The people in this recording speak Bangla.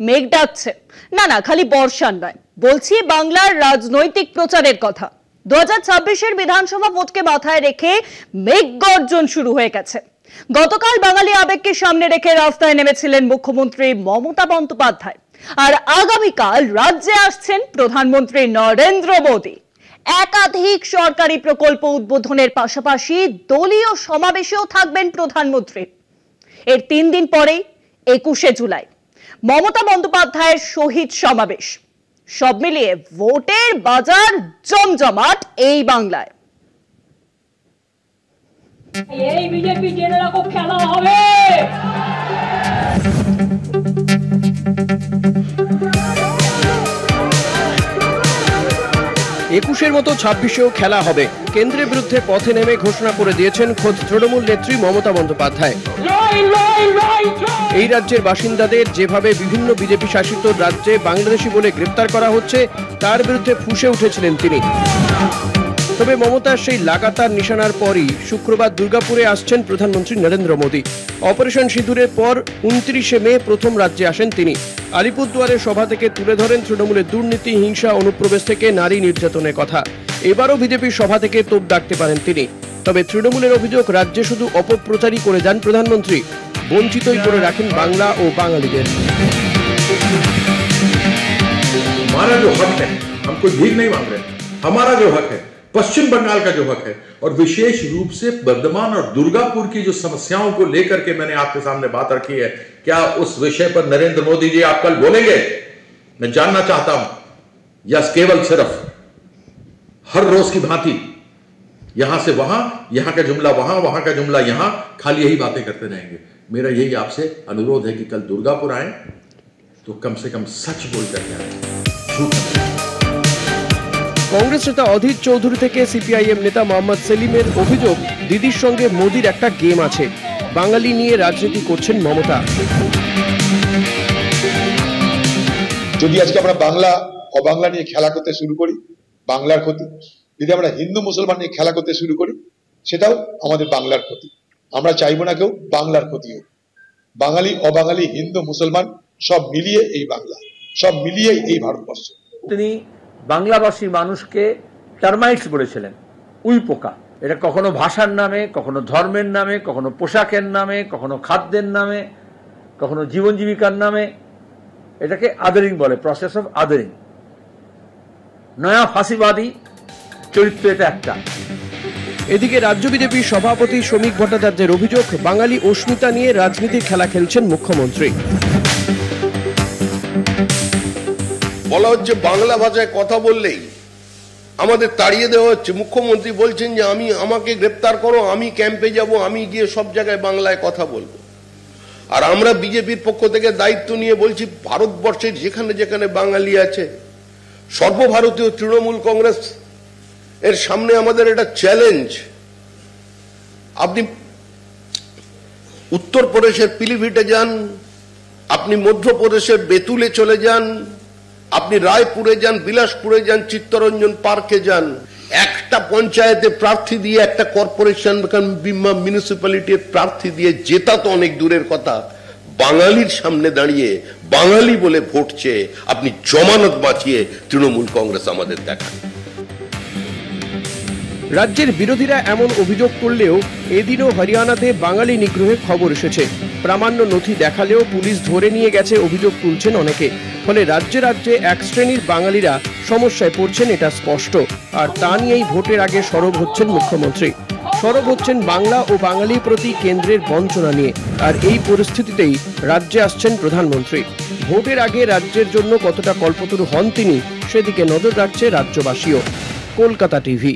মেঘ ডাকছে না, না খালি বর্ষার নয়, বলছি বাংলার রাজনৈতিক প্রচারের কথা। 2026-এর বিধানসভা ভোটকে মাথায় রেখে মেঘ গর্জন শুরু হয়ে গেছে। গতকাল বাঙালি আবেগকে সামনে রেখে রাস্তায় নেমেছিলেন মুখ্যমন্ত্রী মমতা বন্দ্যোপাধ্যায়, আর আগামীকাল রাজ্যে আসছেন প্রধানমন্ত্রী নরেন্দ্র মোদী। একাধিক সরকারি প্রকল্প উদ্বোধনের পাশাপাশি দলীয় সমাবেশেও থাকবেন প্রধানমন্ত্রী। এর 3 দিন পরেই 21শে জুলাই মমতা বন্দ্যোপাধ্যায়ের শহীদ সমাবেশ। সব মিলিয়ে ভোটের বাজার জমজমাট এই বাংলায়। এই বিজেপি জেনে রাখো, খেলা হবে। 21-এর মতো 26-এও খেলা হবে। কেন্দ্রের বিরুদ্ধে পথে নেমে ঘোষণা করে দিয়েছেন খোদ তৃণমূল নেত্রী মমতা বন্দ্যোপাধ্যায়। এই রাজ্যের বাসিন্দাদের যেভাবে বিভিন্ন বিজেপি শাসিত রাজ্যে বাংলাদেশি বলে গ্রেপ্তার করা হচ্ছে, তার বিরুদ্ধে ফুঁসে উঠেছিলেন তিনি। তবে মমতার সেই লাগাতার নিশানার পরই শুক্রবার দুর্গাপুরে আসছেন প্রধানমন্ত্রী নরেন্দ্র মোদী। অপারেশন সিঁদুরের পর 29শে মে প্রথম রাজ্যে আসেন তিনি। আলিপুরদুয়ারের সভা থেকে তুলে ধরেন তৃণমূলের দুর্নীতি, হিংসা, অনুপ্রবেশ থেকে নারী নির্যাতনের কথা। এবারও বিজেপির সভা থেকে তোপ ডাকতে পারেন তিনি। তবে তৃণমূলের অভিযোগ, রাজ্যে শুধু অপপ্রচারই করে যান প্রধানমন্ত্রী, বঞ্চিতই করে রাখেন বাংলা ও বাঙালিদের। हमारा जो हक है, हम कोई भीख नहीं मांग रहे। हमारा जो हक है, पश्चिम बंगाल का जो हक है, और विशेष रूप से बर्धमान और दुर्गापुर की जो समस्याओं को लेकर के मैंने आपके सामने बात रखी है, क्या उस विषय पर नरेंद्र मोदी जी आप कल बोलेंगे? मैं जानना चाहता हूं। या केवल सिर्फ हर रोज की भांति यहां से वहां, यहां का जुमला वहां, वहां का जुमला यहां, खाली यही बातें करते रहेंगे? मेरा यही आपसे अनुरोध है कि कल दुर्गापुर आए तो कम से कम सच बोल करके आए। কংগ্রেস নেতা অধীর চৌধুরী থেকে সিপিআইএম নেতা মোহাম্মদ সেলিমের অভিযোগ, দিদির সঙ্গে মোদির একটা গেম আছে। বাঙালি নিয়ে রাজনীতি করছেন মমতা। যদি আজকে আমরা বাংলা অবাংলা নিয়ে খেলা করতে শুরু করি, বাংলার ক্ষতি। যদি আমরা হিন্দু মুসলমান নিয়ে খেলা করতে শুরু করি, সেটাও আমাদের বাংলার ক্ষতি। আমরা চাইবো না কেউ বাংলার ক্ষতি হোক। বাঙালি অবাঙালি, হিন্দু মুসলমান সব মিলিয়ে এই বাংলা, সব মিলিয়ে এই ভারতবর্ষ। তিনি বাংলাভাষী মানুষকে টার্মাইটস বলেছিলেন, উইপোকা। এটা কখনো ভাষার নামে, কখনো ধর্মের নামে, কখনো পোশাকের নামে, কখনো খাদ্যের নামে, কখনো জীবন জীবিকার নামে। এটাকে আদারিং বলে, প্রসেস অফ আদারিং। নয়া ফাঁসিবাদী চরিত্র এটা একটা। এদিকে রাজ্য বিজেপির সভাপতি শ্রমিক ভট্টাচার্যের অভিযোগ, বাঙালি অস্মিতা নিয়ে রাজনীতির খেলা খেলছেন মুখ্যমন্ত্রী। বলা হচ্ছে বাংলা ভাষায় কথা বললেই আমাদের তাড়িয়ে দেওয়া হচ্ছে। মুখ্যমন্ত্রী বলছেন যে আমাকে গ্রেপ্তার করো, আমি ক্যাম্পে যাব, আমি গিয়ে সব জায়গায় বাংলায় কথা বলবো। আর আমরা বিজেপির পক্ষ থেকে দায়িত্ব নিয়ে বলছি, ভারতবর্ষের যেখানে যেখানে বাঙালি আছে, সর্বভারতীয় তৃণমূল কংগ্রেস এর সামনে আমাদের এটা চ্যালেঞ্জ। আপনি উত্তরপ্রদেশের পিলিভিটে যান, আপনি মধ্যপ্রদেশের বেতুলে চলে যান, আপনি রায়পুরে যান, বিলাসপুরে যান, চিত্তরঞ্জন পার্কে যান, একটা পঞ্চায়েতে প্রার্থী দিয়ে, একটা কর্পোরেশন মিউনিসিপ্যালিটির প্রার্থী দিয়ে জেতা তো অনেক দূরের কথা, বাঙালির সামনে দাঁড়িয়ে বাঙালি বলে ভোট চেয়ে আপনি জমানত বাঁচিয়ে তৃণমূল কংগ্রেস আমাদের দেখান। রাজ্যের বিরোধীরা এমন অভিযোগ করলেও এদিনও হরিয়ানাতে বাঙালি নিগ্রহের খবর এসেছে। প্রামাণ্য নথি দেখালেও পুলিশ ধরে নিয়ে গেছে, অভিযোগ তুলছেন অনেকে। ফলে রাজ্যে রাজ্যে এক শ্রেণীর বাঙালিরা সমস্যায় পড়ছেন, এটা স্পষ্ট। আর তা নিয়েই ভোটের আগে সরব হচ্ছেন মুখ্যমন্ত্রী। সরব হচ্ছেন বাংলা ও বাঙালির প্রতি কেন্দ্রের বঞ্চনা নিয়ে। আর এই পরিস্থিতিতেই রাজ্যে আসছেন প্রধানমন্ত্রী। ভোটের আগে রাজ্যের জন্য কতটা কল্পতরু হন তিনি, সেদিকে নজর রাখছে রাজ্যবাসীও। কলকাতা টিভি।